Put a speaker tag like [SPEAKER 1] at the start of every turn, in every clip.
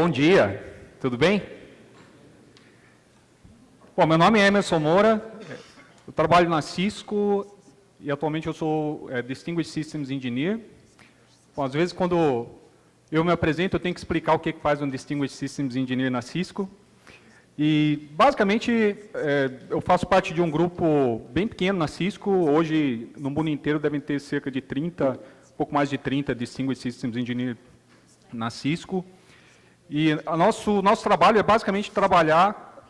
[SPEAKER 1] bom dia, tudo bem? Bom, meu nome é Emerson Moura, eu trabalho na Cisco e atualmente eu sou Distinguished Systems Engineer. Bom, às vezes quando eu me apresento eu tenho que explicar o que faz um Distinguished Systems Engineer na Cisco. E basicamente eu faço parte de um grupo bem pequeno na Cisco, hoje no mundo inteiro devem ter cerca de 30, pouco mais de 30 Distinguished Systems Engineer na Cisco. E nosso trabalho é basicamente trabalhar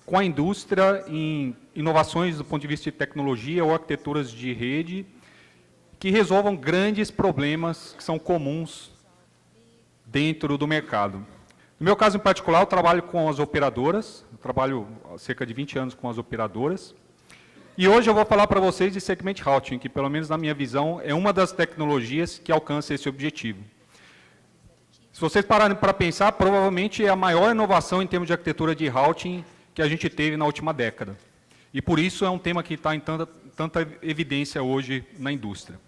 [SPEAKER 1] com a indústria em inovações do ponto de vista de tecnologia ou arquiteturas de rede que resolvam grandes problemas que são comuns dentro do mercado. No meu caso em particular, eu trabalho com as operadoras, eu trabalho há cerca de 20 anos com as operadoras, e hoje eu vou falar para vocês de Segment Routing, que pelo menos na minha visão é uma das tecnologias que alcança esse objetivo. Se vocês pararem para pensar, provavelmente é a maior inovação em termos de arquitetura de routing que a gente teve na última década. E por isso é um tema que está em tanta evidência hoje na indústria.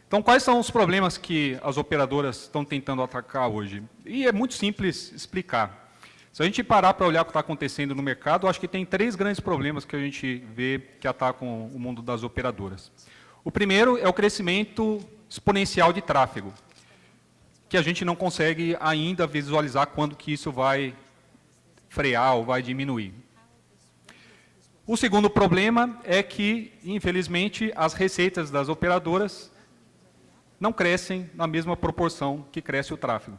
[SPEAKER 1] Então, quais são os problemas que as operadoras estão tentando atacar hoje? E é muito simples explicar. Se a gente parar para olhar o que está acontecendo no mercado, eu acho que tem 3 grandes problemas que a gente vê que atacam o mundo das operadoras. O primeiro é o crescimento exponencial de tráfego, que a gente não consegue ainda visualizar quando que isso vai frear ou vai diminuir. O segundo problema é que, infelizmente, as receitas das operadoras não crescem na mesma proporção que cresce o tráfego.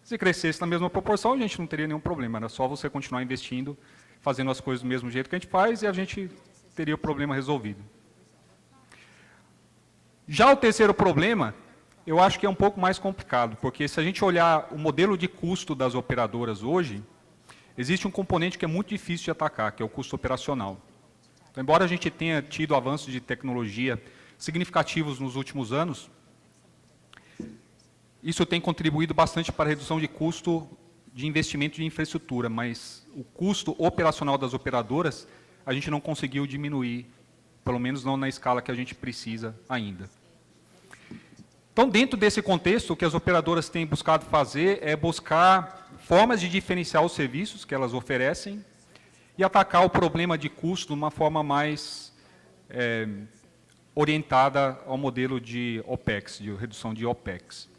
[SPEAKER 1] Se crescesse na mesma proporção, a gente não teria nenhum problema, era só você continuar investindo, fazendo as coisas do mesmo jeito que a gente faz e a gente teria o problema resolvido. Já o terceiro problema, eu acho que é um pouco mais complicado, porque se a gente olhar o modelo de custo das operadoras hoje, existe um componente que é muito difícil de atacar, que é o custo operacional. Então, embora a gente tenha tido avanços de tecnologia significativos nos últimos anos, isso tem contribuído bastante para a redução de custo de investimento de infraestrutura, mas o custo operacional das operadoras a gente não conseguiu diminuir, pelo menos não na escala que a gente precisa ainda. Então, dentro desse contexto, o que as operadoras têm buscado fazer é buscar formas de diferenciar os serviços que elas oferecem e atacar o problema de custo de uma forma mais orientada ao modelo de OPEX, de redução de OPEX.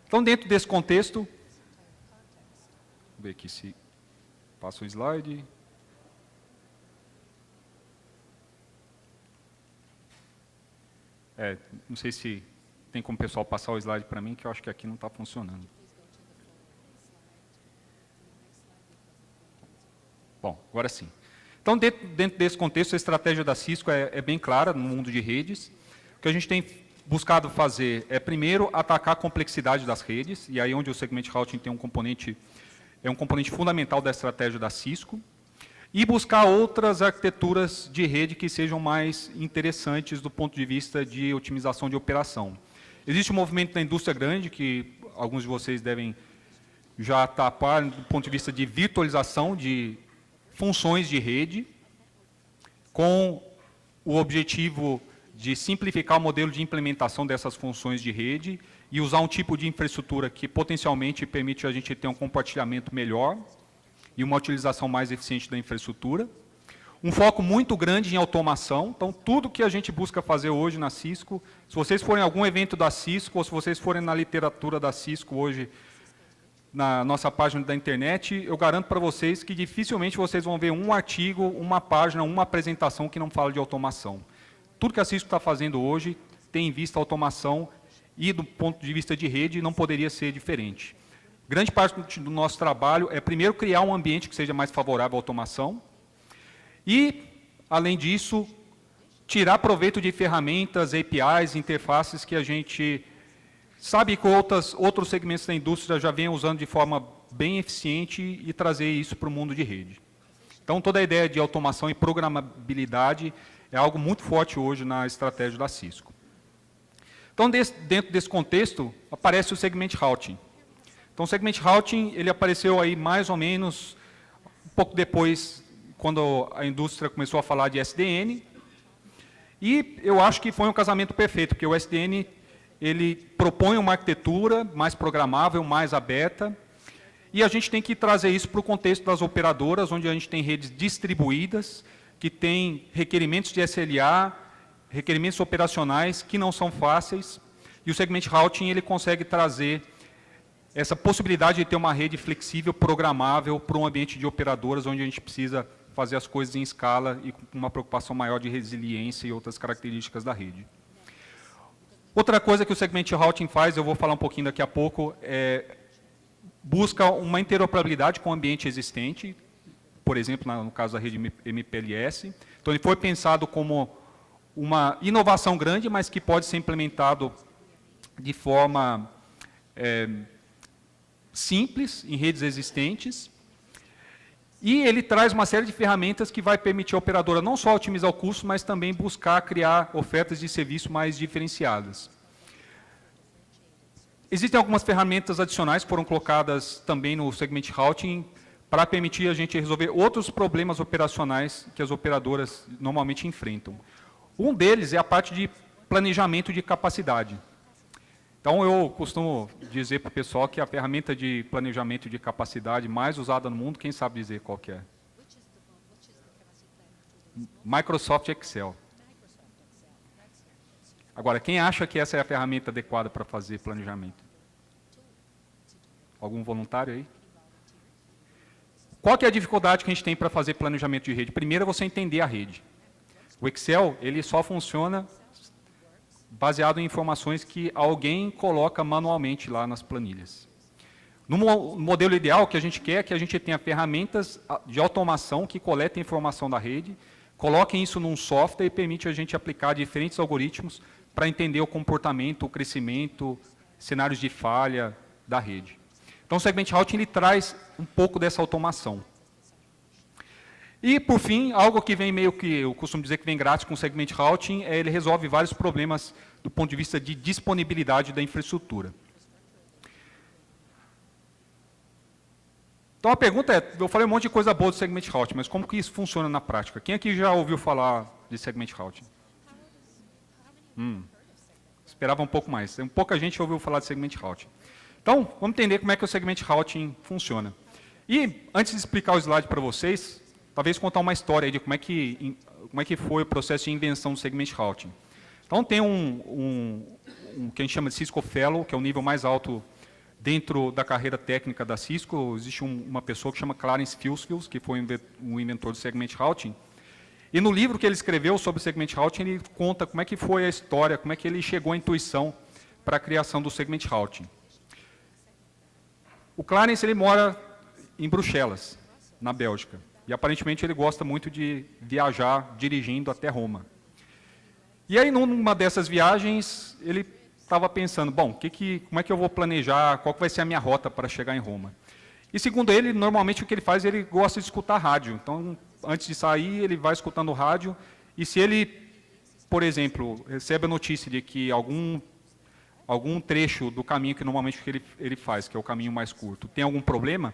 [SPEAKER 1] Então, dentro desse contexto, vou ver aqui se passa o slide. Não sei se tem como o pessoal passar o slide para mim, que eu acho que aqui não está funcionando. Bom, agora sim. Então, dentro desse contexto, a estratégia da Cisco é bem clara no mundo de redes. O que a gente tem buscado fazer é, primeiro, atacar a complexidade das redes, e aí onde o Segment Routing tem um componente fundamental da estratégia da Cisco, e buscar outras arquiteturas de rede que sejam mais interessantes do ponto de vista de otimização de operação. Existe um movimento na indústria grande, que alguns de vocês devem já tapar, do ponto de vista de virtualização de funções de rede, com o objetivo de simplificar o modelo de implementação dessas funções de rede e usar um tipo de infraestrutura que potencialmente permite a gente ter um compartilhamento melhor e uma utilização mais eficiente da infraestrutura. Um foco muito grande em automação. Então, tudo que a gente busca fazer hoje na Cisco, se vocês forem em algum evento da Cisco, ou se vocês forem na literatura da Cisco hoje, na nossa página da internet, eu garanto para vocês que dificilmente vocês vão ver um artigo, uma página, uma apresentação que não fala de automação. Tudo que a Cisco está fazendo hoje tem em vista a automação e, do ponto de vista de rede, não poderia ser diferente. Grande parte do nosso trabalho é, primeiro, criar um ambiente que seja mais favorável à automação e, além disso, tirar proveito de ferramentas, APIs, interfaces que a gente sabe que outros segmentos da indústria já vêm usando de forma bem eficiente e trazer isso para o mundo de rede. Então, toda a ideia de automação e programabilidade é algo muito forte hoje na estratégia da Cisco. Então, dentro desse contexto, aparece o Segment Routing. Então, o Segment Routing ele apareceu aí mais ou menos um pouco depois, quando a indústria começou a falar de SDN. E eu acho que foi um casamento perfeito, porque o SDN ele propõe uma arquitetura mais programável, mais aberta, e a gente tem que trazer isso para o contexto das operadoras, onde a gente tem redes distribuídas, que têm requerimentos de SLA, requerimentos operacionais que não são fáceis, e o Segment Routing ele consegue trazer essa possibilidade de ter uma rede flexível, programável, para um ambiente de operadoras, onde a gente precisa fazer as coisas em escala e com uma preocupação maior de resiliência e outras características da rede. Outra coisa que o Segment Routing faz, eu vou falar um pouquinho daqui a pouco, busca uma interoperabilidade com o ambiente existente, por exemplo, no caso da rede MPLS. Então, ele foi pensado como uma inovação grande, mas que pode ser implementado de forma simples, em redes existentes. E ele traz uma série de ferramentas que vai permitir à operadora não só otimizar o custo, mas também buscar criar ofertas de serviço mais diferenciadas. Existem algumas ferramentas adicionais que foram colocadas também no Segment Routing para permitir a gente resolver outros problemas operacionais que as operadoras normalmente enfrentam. Um deles é a parte de planejamento de capacidade. Então, eu costumo dizer para o pessoal que a ferramenta de planejamento de capacidade mais usada no mundo, quem sabe dizer qual que é? Microsoft Excel. Agora, quem acha que essa é a ferramenta adequada para fazer planejamento? Algum voluntário aí? Qual que é a dificuldade que a gente tem para fazer planejamento de rede? Primeiro, é você entender a rede. O Excel, ele só funciona baseado em informações que alguém coloca manualmente lá nas planilhas. No modelo ideal, o que a gente quer é que a gente tenha ferramentas de automação que coletem informação da rede, coloquem isso num software e permite a gente aplicar diferentes algoritmos para entender o comportamento, o crescimento, cenários de falha da rede. Então, o Segment Routing ele traz um pouco dessa automação. E, por fim, algo que vem meio que, eu costumo dizer que vem grátis com o Segment Routing, ele resolve vários problemas do ponto de vista de disponibilidade da infraestrutura. Então, a pergunta é, eu falei um monte de coisa boa do Segment Routing, mas como que isso funciona na prática? Quem aqui já ouviu falar de Segment Routing? Esperava um pouco mais. Pouca gente ouviu falar de Segment Routing. Então, vamos entender como é que o Segment Routing funciona. E, antes de explicar o slide para vocês, talvez contar uma história aí de como é que foi o processo de invenção do Segment Routing. Então, tem um que a gente chama de Cisco Fellow, que é o nível mais alto dentro da carreira técnica da Cisco. Existe uma pessoa que chama Clarence Fields, que foi um inventor do Segment Routing. E no livro que ele escreveu sobre o Segment Routing, ele conta como é que foi a história, como é que ele chegou à intuição para a criação do Segment Routing. O Clarence ele mora em Bruxelas, na Bélgica. E, aparentemente, ele gosta muito de viajar dirigindo até Roma. E aí, numa dessas viagens, ele estava pensando, bom, como é que eu vou planejar, qual que vai ser a minha rota para chegar em Roma? E, segundo ele, normalmente o que ele faz, ele gosta de escutar rádio. Então, antes de sair, ele vai escutando rádio, e se ele, por exemplo, recebe a notícia de que algum trecho do caminho que normalmente ele faz, que é o caminho mais curto, tem algum problema,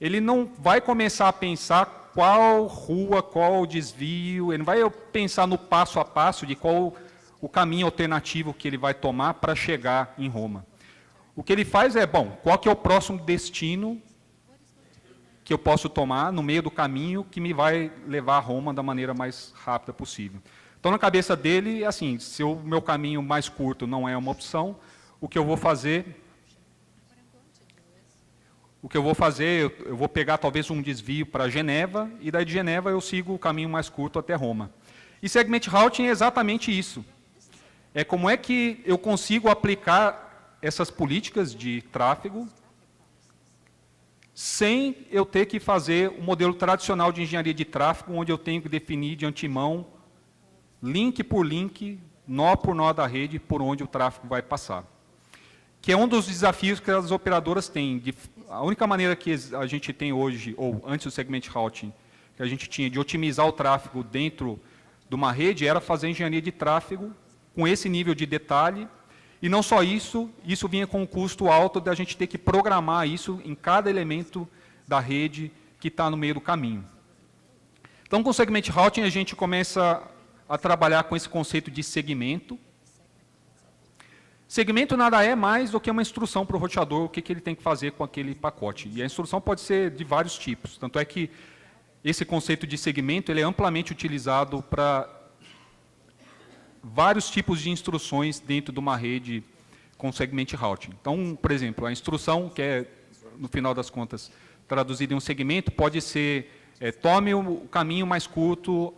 [SPEAKER 1] ele não vai começar a pensar qual rua, qual desvio, ele não vai pensar no passo a passo de qual o caminho alternativo que ele vai tomar para chegar em Roma. O que ele faz é, bom, qual que é o próximo destino que eu posso tomar no meio do caminho que me vai levar a Roma da maneira mais rápida possível. Então, na cabeça dele, assim, se o meu caminho mais curto não é uma opção, o que eu vou fazer, eu vou pegar talvez um desvio para Geneva, e daí de Geneva eu sigo o caminho mais curto até Roma. E Segment Routing é exatamente isso. É como é que eu consigo aplicar essas políticas de tráfego sem eu ter que fazer o modelo tradicional de engenharia de tráfego, onde eu tenho que definir de antemão, link por link, nó por nó da rede, por onde o tráfego vai passar. Que é um dos desafios que as operadoras têm. A única maneira que a gente tem hoje, ou antes do Segment Routing, que a gente tinha de otimizar o tráfego dentro de uma rede, era fazer engenharia de tráfego com esse nível de detalhe. E não só isso, isso vinha com um custo alto da gente ter que programar isso em cada elemento da rede que está no meio do caminho. Então, com o Segment Routing, a gente começa a trabalhar com esse conceito de segmento. Segmento nada é mais do que uma instrução para o roteador, o que ele tem que fazer com aquele pacote. E a instrução pode ser de vários tipos. Tanto é que esse conceito de segmento ele é amplamente utilizado para vários tipos de instruções dentro de uma rede com segment routing. Então, por exemplo, a instrução, que é, no final das contas, traduzida em um segmento, pode ser tome o caminho mais curto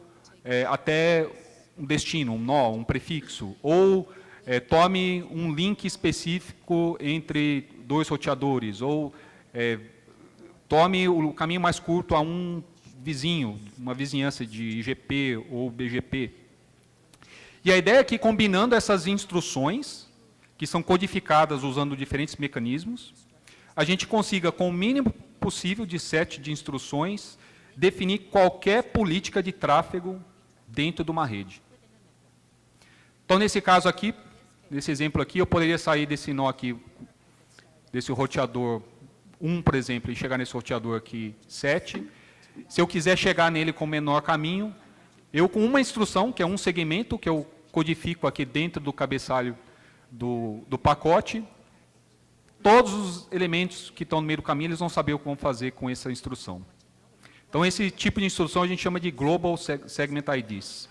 [SPEAKER 1] até um destino, um nó, um prefixo, ou tome um link específico entre dois roteadores, ou tome o caminho mais curto a um vizinho, uma vizinhança de IGP ou BGP. E a ideia é que, combinando essas instruções, que são codificadas usando diferentes mecanismos, a gente consiga, com o mínimo possível de set de instruções, definir qualquer política de tráfego dentro de uma rede. Então, nesse caso aqui, nesse exemplo aqui, eu poderia sair desse nó aqui, desse roteador 1, por exemplo, e chegar nesse roteador aqui 7. Se eu quiser chegar nele com o menor caminho, eu com uma instrução, que é um segmento, que eu codifico aqui dentro do cabeçalho do pacote, todos os elementos que estão no meio do caminho, eles vão saber o que vão fazer com essa instrução. Então, esse tipo de instrução a gente chama de Global Segment IDs.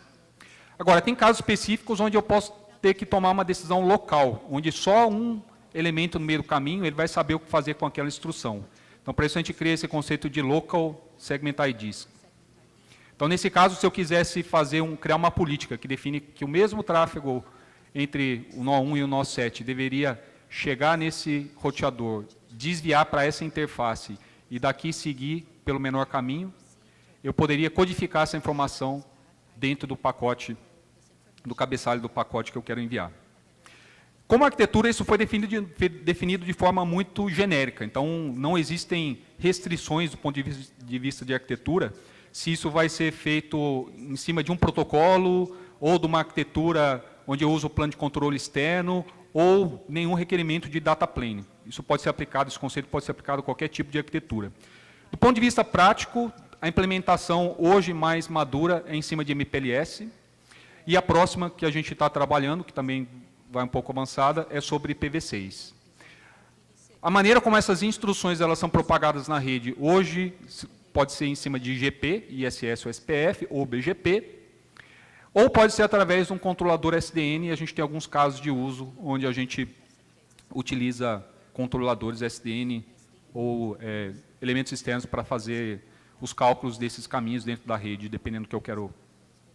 [SPEAKER 1] Agora, tem casos específicos onde eu posso ter que tomar uma decisão local, onde só um elemento no meio do caminho ele vai saber o que fazer com aquela instrução. Então, para isso a gente cria esse conceito de Local Segment IDs. Então, nesse caso, se eu quisesse criar uma política que define que o mesmo tráfego entre o nó 1 e o nó 7 deveria chegar nesse roteador, desviar para essa interface e daqui seguir pelo menor caminho, eu poderia codificar essa informação dentro do pacote, do cabeçalho do pacote que eu quero enviar. Como arquitetura, isso foi definido de forma muito genérica. Então, não existem restrições do ponto de vista de arquitetura, se isso vai ser feito em cima de um protocolo, ou de uma arquitetura onde eu uso o plano de controle externo, ou nenhum requerimento de data plane. Isso pode ser aplicado, esse conceito pode ser aplicado a qualquer tipo de arquitetura. Do ponto de vista prático, a implementação hoje mais madura é em cima de MPLS, e a próxima que a gente está trabalhando, que também vai um pouco avançada, é sobre IPv6. A maneira como essas instruções elas são propagadas na rede, hoje pode ser em cima de IGP, ISS ou SPF, ou BGP, ou pode ser através de um controlador SDN, e a gente tem alguns casos de uso onde a gente utiliza controladores SDN ou elementos externos para fazer os cálculos desses caminhos dentro da rede, dependendo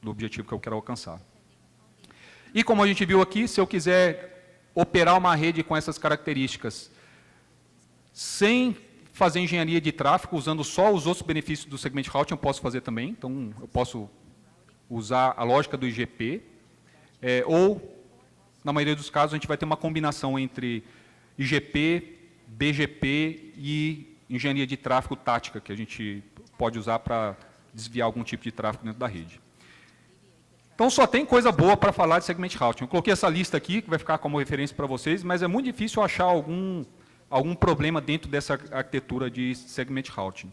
[SPEAKER 1] do objetivo que eu quero alcançar. E como a gente viu aqui, se eu quiser operar uma rede com essas características, sem fazer engenharia de tráfego, usando só os outros benefícios do segment routing, eu posso fazer também. Então, eu posso usar a lógica do IGP, ou, na maioria dos casos, a gente vai ter uma combinação entre IGP, BGP e engenharia de tráfego tática, que a gente pode usar para desviar algum tipo de tráfego dentro da rede. Então, só tem coisa boa para falar de segment routing. Eu coloquei essa lista aqui, que vai ficar como referência para vocês, mas é muito difícil achar algum problema dentro dessa arquitetura de segment routing.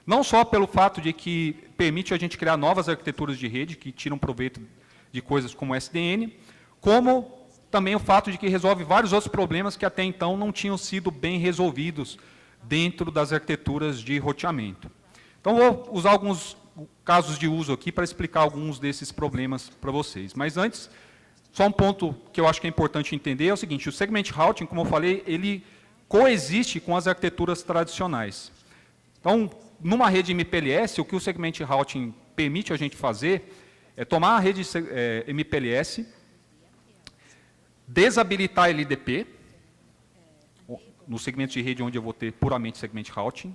[SPEAKER 1] Não só pelo fato de que permite a gente criar novas arquiteturas de rede, que tiram proveito de coisas como SDN, como também o fato de que resolve vários outros problemas que até então não tinham sido bem resolvidos dentro das arquiteturas de roteamento. Então, vou usar alguns casos de uso aqui para explicar alguns desses problemas para vocês. Mas antes, só um ponto que eu acho que é importante entender é o seguinte: o segment routing, como eu falei, ele coexiste com as arquiteturas tradicionais. Então, numa rede MPLS, o que o segment routing permite a gente fazer é tomar a rede MPLS, desabilitar a LDP, no segmento de rede onde eu vou ter puramente segment routing,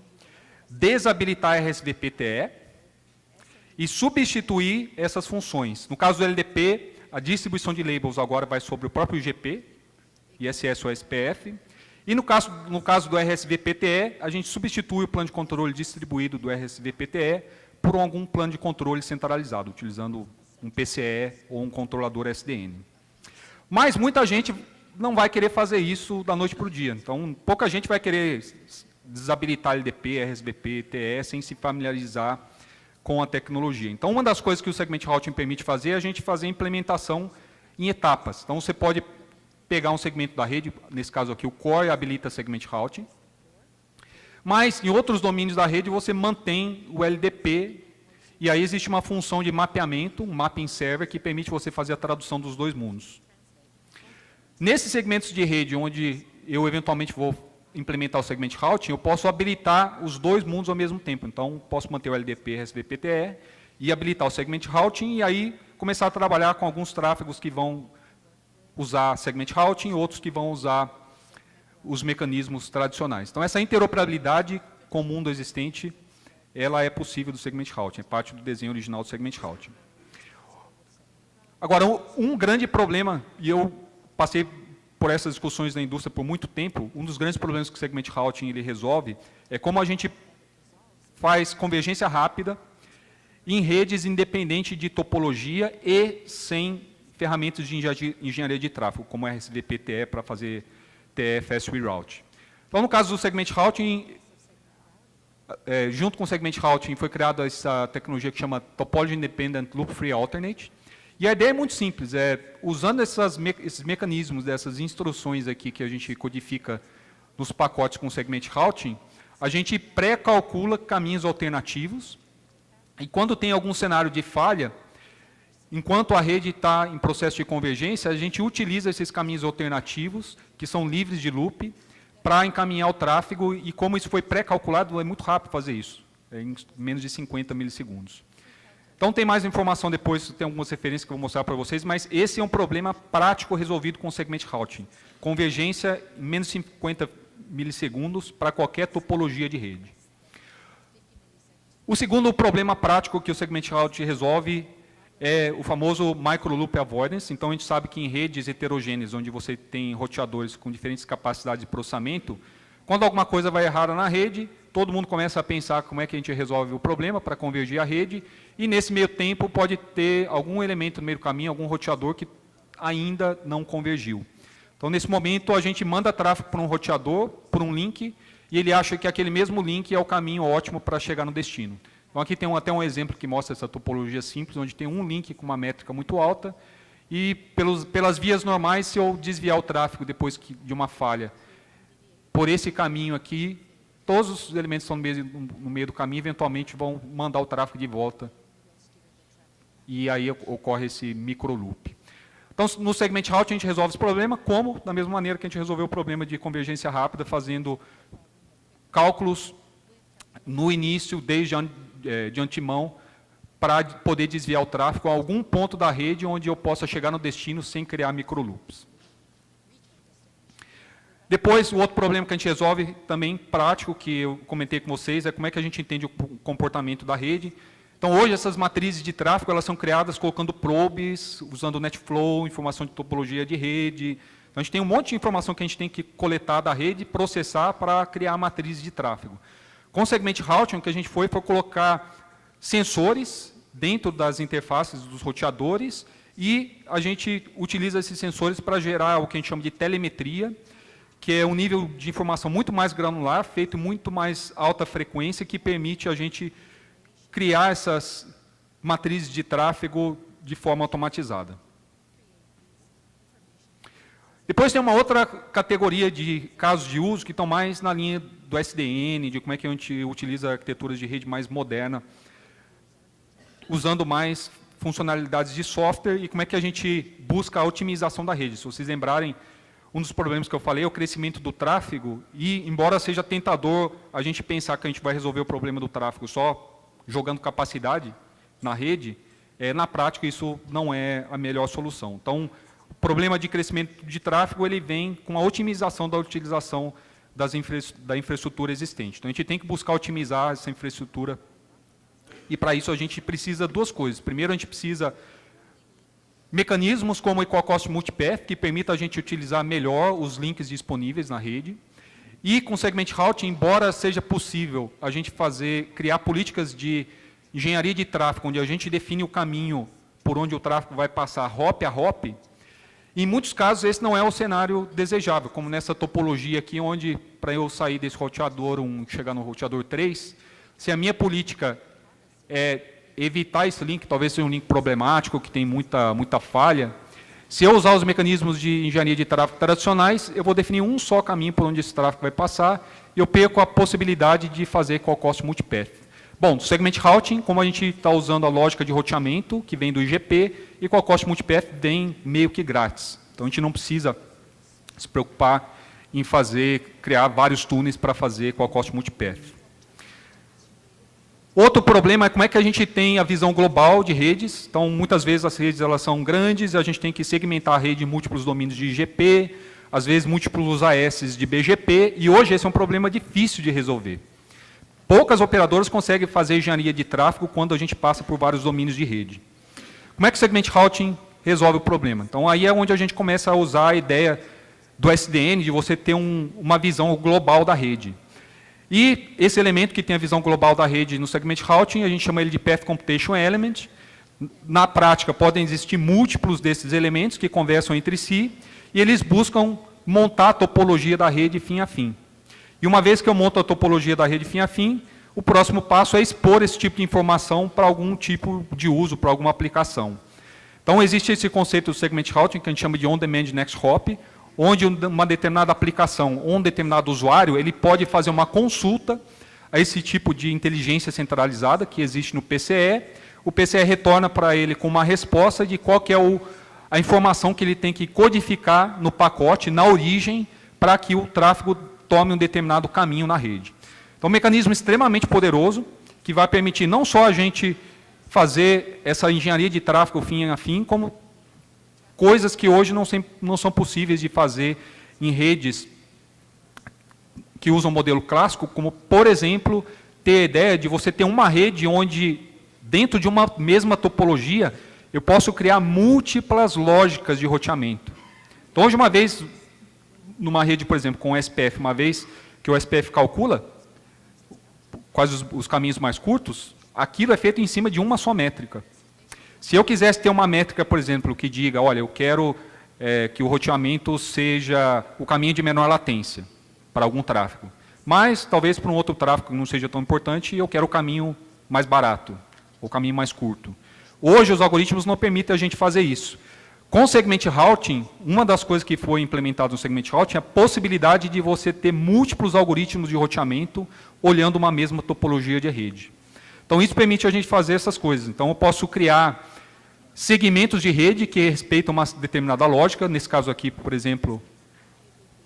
[SPEAKER 1] desabilitar a RSVP-TE e substituir essas funções. No caso do LDP, a distribuição de labels agora vai sobre o próprio IGP, ISS ou SPF, e no caso do RSVP-TE, a gente substitui o plano de controle distribuído do RSVP-TE por algum plano de controle centralizado, utilizando um PCE ou um controlador SDN. Mas muita gente não vai querer fazer isso da noite para o dia. Então, pouca gente vai querer desabilitar LDP, RSVP, TE, sem se familiarizar com a tecnologia. Então, uma das coisas que o segment routing permite fazer é a gente fazer a implementação em etapas. Então, você pode pegar um segmento da rede, nesse caso aqui o core habilita segment routing, mas em outros domínios da rede você mantém o LDP, e aí existe uma função de mapeamento, um mapping server, que permite você fazer a tradução dos dois mundos. Nesses segmentos de rede, onde eu eventualmente vou implementar o segment routing, eu posso habilitar os dois mundos ao mesmo tempo. Então, posso manter o LDP, RSVP-TE, e habilitar o segment routing, e aí começar a trabalhar com alguns tráfegos que vão usar segment routing, outros que vão usar os mecanismos tradicionais. Então, essa interoperabilidade com o mundo existente, ela é possível do segment routing, é parte do desenho original do segment routing. Agora, um grande problema, e eu passei por essas discussões na indústria por muito tempo, um dos grandes problemas que o segment routing ele resolve é como a gente faz convergência rápida em redes independente de topologia e sem ferramentas de engenharia de tráfego, como RSVP-TE para fazer TE Fast Reroute. Então, no caso do segment routing, junto com o segment routing foi criada essa tecnologia que chama Topology Independent Loop Free Alternate. E a ideia é muito simples, usando esses mecanismos, dessas instruções aqui que a gente codifica nos pacotes com segment routing, a gente pré-calcula caminhos alternativos, e quando tem algum cenário de falha, enquanto a rede está em processo de convergência, a gente utiliza esses caminhos alternativos, que são livres de loop, para encaminhar o tráfego, e como isso foi pré-calculado, é muito rápido fazer isso, em menos de 50 milissegundos. Então, tem mais informação depois, tem algumas referências que eu vou mostrar para vocês, mas esse é um problema prático resolvido com o segment routing. Convergência em menos de 50 milissegundos para qualquer topologia de rede. O segundo problema prático que o segment routing resolve é o famoso micro-loop avoidance. Então, a gente sabe que em redes heterogêneas, onde você tem roteadores com diferentes capacidades de processamento, quando alguma coisa vai errada na rede, todo mundo começa a pensar como é que a gente resolve o problema para convergir a rede, e nesse meio tempo pode ter algum elemento no meio do caminho, algum roteador que ainda não convergiu. Então, nesse momento, a gente manda tráfego para um roteador, por um link, e ele acha que aquele mesmo link é o caminho ótimo para chegar no destino. Então, aqui tem até um exemplo que mostra essa topologia simples, onde tem um link com uma métrica muito alta, e pelas vias normais, se eu desviar o tráfego depois de uma falha por esse caminho aqui, todos os elementos que estão no meio do caminho, eventualmente vão mandar o tráfego de volta. E aí ocorre esse micro-loop. Então, no segment routing, a gente resolve esse problema, como? Da mesma maneira que a gente resolveu o problema de convergência rápida, fazendo cálculos no início, desde de antemão, para poder desviar o tráfego a algum ponto da rede onde eu possa chegar no destino sem criar micro-loops. Depois, o outro problema que a gente resolve, também prático, que eu comentei com vocês, é como é que a gente entende o comportamento da rede. Então, hoje, essas matrizes de tráfego, elas são criadas colocando probes, usando NetFlow, informação de topologia de rede. Então, a gente tem um monte de informação que a gente tem que coletar da rede e processar para criar matrizes de tráfego. Com o segment routing, o que a gente foi colocar sensores dentro das interfaces dos roteadores, e a gente utiliza esses sensores para gerar o que a gente chama de telemetria, que é um nível de informação muito mais granular, feito muito mais alta frequência, que permite a gente criar essas matrizes de tráfego de forma automatizada. Depois tem uma outra categoria de casos de uso que estão mais na linha do SDN, de como é que a gente utiliza arquiteturas de rede mais moderna, usando mais funcionalidades de software, e como é que a gente busca a otimização da rede. Se vocês lembrarem, um dos problemas que eu falei é o crescimento do tráfego, e embora seja tentador a gente pensar que a gente vai resolver o problema do tráfego só jogando capacidade na rede, na prática isso não é a melhor solução. Então, o problema de crescimento de tráfego ele vem com a otimização da utilização da infraestrutura existente. Então, a gente tem que buscar otimizar essa infraestrutura, e para isso a gente precisa de duas coisas. Primeiro, a gente precisa mecanismos como o Equal Cost Multipath, que permita a gente utilizar melhor os links disponíveis na rede. E com segment routing, embora seja possível a gente criar políticas de engenharia de tráfego, onde a gente define o caminho por onde o tráfego vai passar hop a hop, em muitos casos esse não é o cenário desejável, como nessa topologia aqui, onde para eu sair desse roteador 1 e chegar no roteador 3, se a minha política é evitar esse link, talvez seja um link problemático, que tem muita falha, Se eu usar os mecanismos de engenharia de tráfego tradicionais, eu vou definir um só caminho por onde esse tráfego vai passar, e eu perco a possibilidade de fazer call cost multipath. Bom, segment routing, como a gente está usando a lógica de roteamento, que vem do IGP, e call cost multipath vem meio que grátis. Então, a gente não precisa se preocupar em criar vários túneis para fazer call cost multipath. Outro problema é como é que a gente tem a visão global de redes. Então, muitas vezes as redes elas são grandes, a gente tem que segmentar a rede em múltiplos domínios de IGP, às vezes múltiplos AS de BGP, e hoje esse é um problema difícil de resolver. Poucas operadoras conseguem fazer engenharia de tráfego quando a gente passa por vários domínios de rede. Como é que o segment routing resolve o problema? Então, aí é onde a gente começa a usar a ideia do SDN, de você ter uma visão global da rede. E esse elemento que tem a visão global da rede no segment routing, a gente chama ele de Path Computation Element. Na prática, podem existir múltiplos desses elementos que conversam entre si, e eles buscam montar a topologia da rede fim a fim. E uma vez que eu monto a topologia da rede fim a fim, o próximo passo é expor esse tipo de informação para algum tipo de uso, para alguma aplicação. Então, existe esse conceito do segment routing, que a gente chama de on-demand next hop, onde uma determinada aplicação ou um determinado usuário ele pode fazer uma consulta a esse tipo de inteligência centralizada que existe no PCE. O PCE retorna para ele com uma resposta de qual que é a informação que ele tem que codificar no pacote, na origem, para que o tráfego tome um determinado caminho na rede. Então, um mecanismo extremamente poderoso, que vai permitir não só a gente fazer essa engenharia de tráfego fim a fim, como coisas que hoje não são possíveis de fazer em redes que usam o modelo clássico, como, por exemplo, ter a ideia de você ter uma rede onde, dentro de uma mesma topologia, eu posso criar múltiplas lógicas de roteamento. Então, hoje, uma vez, numa rede, por exemplo, com o SPF, uma vez que o SPF calcula quais os caminhos mais curtos, aquilo é feito em cima de uma só métrica. Se eu quisesse ter uma métrica, por exemplo, que diga, olha, eu quero que o roteamento seja o caminho de menor latência para algum tráfego, mas talvez para um outro tráfego que não seja tão importante, eu quero o caminho mais barato, o caminho mais curto. Hoje, os algoritmos não permitem a gente fazer isso. Com o segment routing, uma das coisas que foi implementada no segment routing é a possibilidade de você ter múltiplos algoritmos de roteamento olhando uma mesma topologia de rede. Então, isso permite a gente fazer essas coisas. Então, eu posso criar segmentos de rede que respeitam uma determinada lógica. Nesse caso aqui, por exemplo,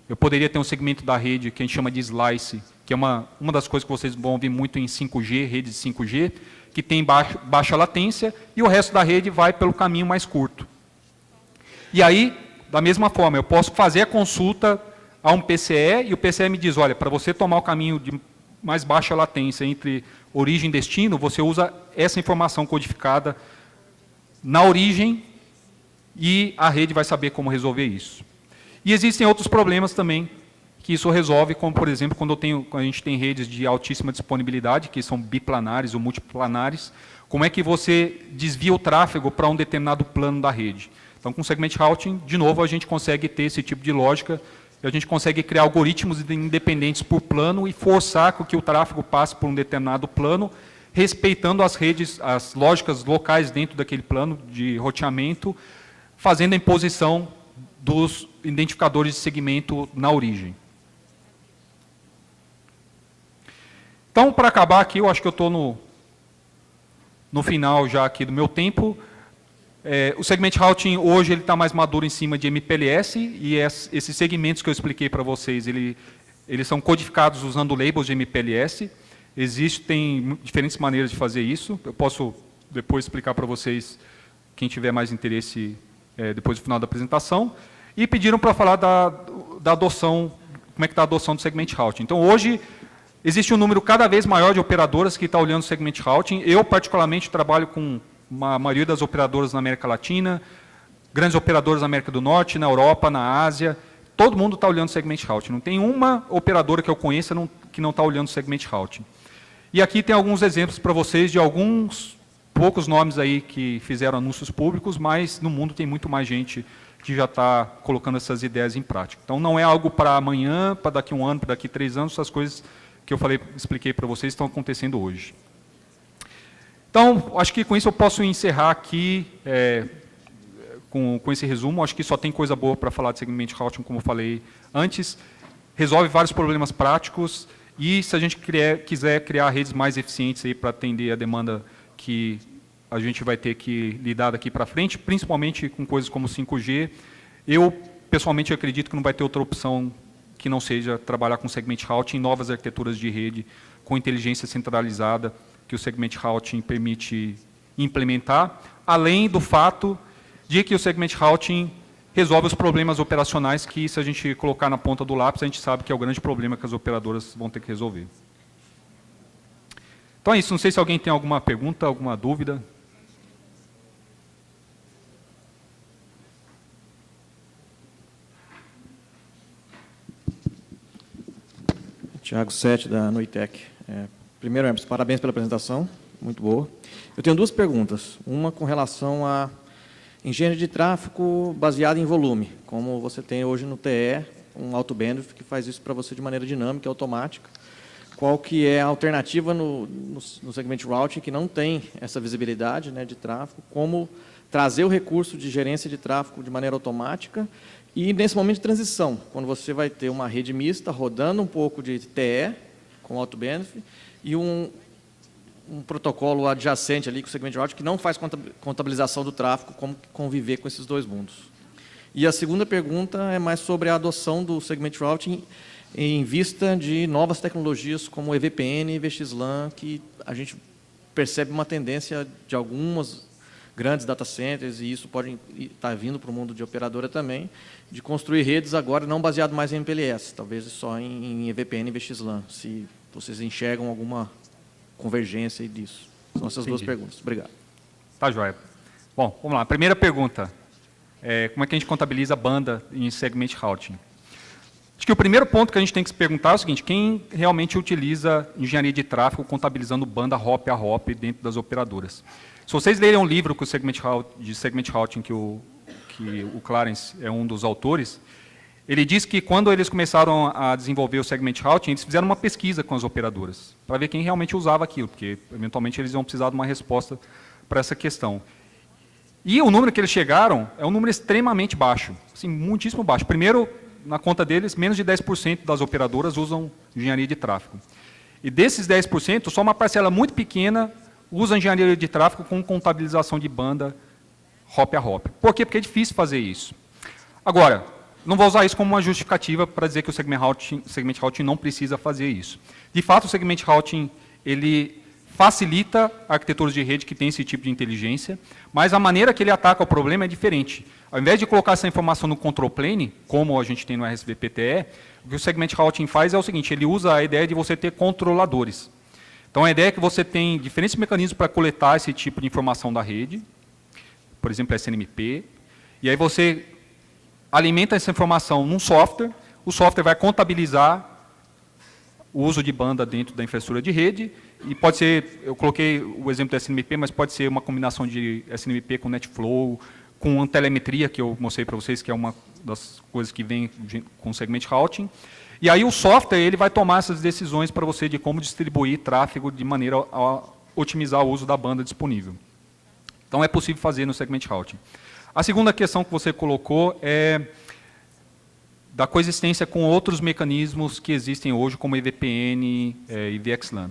[SPEAKER 1] eu poderia ter um segmento da rede que a gente chama de slice, que é uma das coisas que vocês vão ouvir muito em 5G, redes de 5G, que tem baixa latência, e o resto da rede vai pelo caminho mais curto. E aí, da mesma forma, eu posso fazer a consulta a um PCE, e o PCE me diz, olha, para você tomar o caminho de mais baixa latência entre origem e destino, você usa essa informação codificada na origem, e a rede vai saber como resolver isso. E existem outros problemas também que isso resolve, como, por exemplo, quando a gente tem redes de altíssima disponibilidade, que são biplanares ou multiplanares, como é que você desvia o tráfego para um determinado plano da rede. Então, com segment routing, de novo, a gente consegue ter esse tipo de lógica, e a gente consegue criar algoritmos independentes por plano e forçar que o tráfego passe por um determinado plano, respeitando as redes, as lógicas locais dentro daquele plano de roteamento, fazendo a imposição dos identificadores de segmento na origem. Então, para acabar aqui, eu acho que eu estou no final já aqui do meu tempo. O segment routing hoje ele está mais maduro em cima de MPLS, e esses segmentos que eu expliquei para vocês, eles são codificados usando labels de MPLS. Existem diferentes maneiras de fazer isso. Eu posso depois explicar para vocês, quem tiver mais interesse, depois do final da apresentação. E pediram para falar da adoção, como é que está a adoção do segment routing. Então, hoje, existe um número cada vez maior de operadoras que está olhando o segment routing. Eu, particularmente, trabalho com a maioria das operadoras na América Latina, grandes operadoras na América do Norte, na Europa, na Ásia. Todo mundo está olhando o segment routing. Não tem uma operadora que eu conheça que não está olhando o segment routing. E aqui tem alguns exemplos para vocês de alguns poucos nomes aí que fizeram anúncios públicos, mas no mundo tem muito mais gente que já está colocando essas ideias em prática. Então, não é algo para amanhã, para daqui a um ano, para daqui a 3 anos, essas coisas que eu expliquei para vocês estão acontecendo hoje. Então, acho que com isso eu posso encerrar aqui, com esse resumo. Acho que só tem coisa boa para falar de Segment Routing, como eu falei antes. Resolve vários problemas práticos e, se a gente quiser criar redes mais eficientes para atender a demanda que a gente vai ter que lidar daqui para frente, principalmente com coisas como 5G, eu, pessoalmente, acredito que não vai ter outra opção que não seja trabalhar com Segment Routing em novas arquiteturas de rede, com inteligência centralizada, que o Segment Routing permite implementar, além do fato de que o Segment Routing resolve os problemas operacionais que, se a gente colocar na ponta do lápis, a gente sabe que é o grande problema que as operadoras vão ter que resolver. Então é isso. Não sei se alguém tem alguma pergunta, alguma dúvida.
[SPEAKER 2] Tiago Sete, da Noitec. Primeiro, Hermes, parabéns pela apresentação, muito boa. Eu tenho duas perguntas. Uma com relação a engenharia de tráfego baseada em volume, como você tem hoje no TE, um Auto Bandwidth que faz isso para você de maneira dinâmica e automática. Qual que é a alternativa no Segment Routing que não tem essa visibilidade, né, de tráfego, como trazer o recurso de gerência de tráfego de maneira automática e, nesse momento de transição, quando você vai ter uma rede mista rodando um pouco de TE, com Auto Bandwidth, e um protocolo adjacente ali com o Segment Routing que não faz contabilização do tráfego, como conviver com esses dois mundos. E a segunda pergunta é mais sobre a adoção do Segment Routing em vista de novas tecnologias como EVPN e VXLAN, que a gente percebe uma tendência de algumas grandes data centers, e isso pode estar vindo para o mundo de operadora também, de construir redes agora não baseado mais em MPLS, talvez só em EVPN e VXLAN, se vocês enxergam alguma convergência disso. São essas duas perguntas. Obrigado.
[SPEAKER 1] Tá, joia. Bom, vamos lá. Primeira pergunta. Como é que a gente contabiliza a banda em Segment Routing? Acho que o primeiro ponto que a gente tem que se perguntar é o seguinte: quem realmente utiliza engenharia de tráfego contabilizando banda hop a hop dentro das operadoras? Se vocês lerem um livro de Segment Routing, que o Clarence é um dos autores, ele diz que quando eles começaram a desenvolver o Segment Routing, eles fizeram uma pesquisa com as operadoras, para ver quem realmente usava aquilo, porque eventualmente eles iam precisar de uma resposta para essa questão. E o número que eles chegaram é um número extremamente baixo, assim, muitíssimo baixo. Primeiro, na conta deles, menos de 10% das operadoras usam engenharia de tráfego. E desses 10%, só uma parcela muito pequena usa engenharia de tráfego com contabilização de banda hop a hop. Por quê? Porque é difícil fazer isso. Agora, não vou usar isso como uma justificativa para dizer que o Segment Routing não precisa fazer isso. De fato, o Segment Routing ele facilita arquiteturas de rede que tem esse tipo de inteligência, mas a maneira que ele ataca o problema é diferente. Ao invés de colocar essa informação no control plane, como a gente tem no RSVPTE, o que o Segment Routing faz é o seguinte: ele usa a ideia de você ter controladores. Então, a ideia é que você tem diferentes mecanismos para coletar esse tipo de informação da rede, por exemplo, SNMP, e aí você alimenta essa informação num software, o software vai contabilizar o uso de banda dentro da infraestrutura de rede, e pode ser, eu coloquei o exemplo do SNMP, mas pode ser uma combinação de SNMP com NetFlow, com telemetria, que eu mostrei para vocês, que é uma das coisas que vem com o Segment Routing. E aí o software ele vai tomar essas decisões para você de como distribuir tráfego de maneira a otimizar o uso da banda disponível. Então, é possível fazer no Segment Routing. A segunda questão que você colocou é da coexistência com outros mecanismos que existem hoje, como EVPN e VXLAN.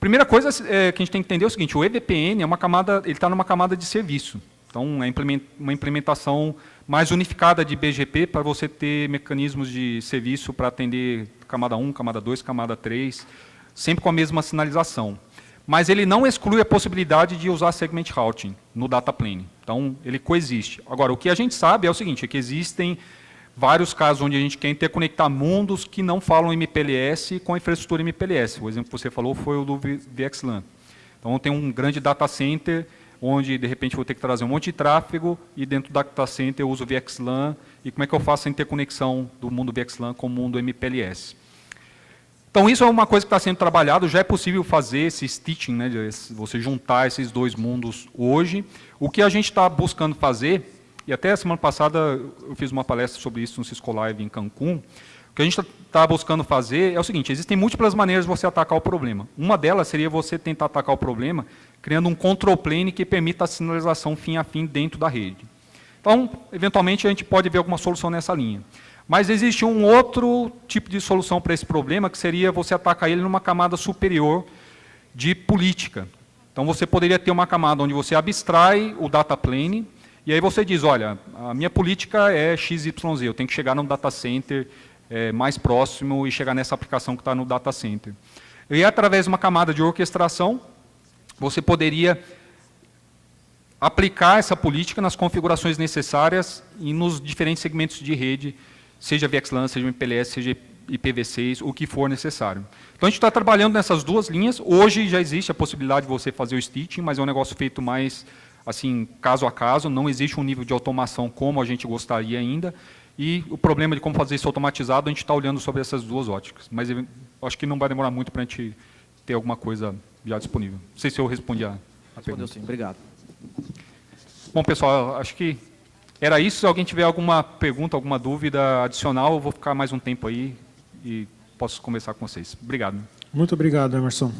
[SPEAKER 1] Primeira coisa que a gente tem que entender é o seguinte: o EVPN é uma camada, ele está numa camada de serviço. Então, é uma implementação mais unificada de BGP para você ter mecanismos de serviço para atender camada 1, camada 2, camada 3, sempre com a mesma sinalização. Mas ele não exclui a possibilidade de usar Segment Routing no data plane. Então, ele coexiste. Agora, o que a gente sabe é o seguinte: é que existem vários casos onde a gente quer interconectar mundos que não falam MPLS com a infraestrutura MPLS. O exemplo que você falou foi o do VXLAN. Então, tem um grande data center onde, de repente, vou ter que trazer um monte de tráfego e dentro do data center eu uso VXLAN. E como é que eu faço a interconexão do mundo VXLAN com o mundo MPLS? Então, isso é uma coisa que está sendo trabalhado. Já é possível fazer esse stitching, né, de você juntar esses dois mundos hoje. O que a gente está buscando fazer, e até a semana passada eu fiz uma palestra sobre isso no Cisco Live em Cancún, o que a gente está buscando fazer é o seguinte: existem múltiplas maneiras de você atacar o problema. Uma delas seria você tentar atacar o problema criando um control plane que permita a sinalização fim a fim dentro da rede. Então, eventualmente, a gente pode ver alguma solução nessa linha. Mas existe um outro tipo de solução para esse problema, que seria você atacar ele numa camada superior de política. Então, você poderia ter uma camada onde você abstrai o data plane, e aí você diz, olha, a minha política é XYZ, eu tenho que chegar num data center mais próximo e chegar nessa aplicação que está no data center. E através de uma camada de orquestração, você poderia aplicar essa política nas configurações necessárias e nos diferentes segmentos de rede, seja VXLAN, seja MPLS, seja IPv6, o que for necessário. Então, a gente está trabalhando nessas duas linhas. Hoje já existe a possibilidade de você fazer o stitching, mas é um negócio feito mais assim, caso a caso, não existe um nível de automação como a gente gostaria ainda, e o problema de como fazer isso automatizado, a gente está olhando sobre essas duas óticas. Mas eu acho que não vai demorar muito para a gente ter alguma coisa já disponível. Não sei se eu respondi a
[SPEAKER 2] Respondeu sim, obrigado.
[SPEAKER 1] Bom, pessoal, acho que era isso. Se alguém tiver alguma pergunta, alguma dúvida adicional, eu vou ficar mais um tempo aí e posso conversar com vocês. Obrigado.
[SPEAKER 3] Muito obrigado, Emerson.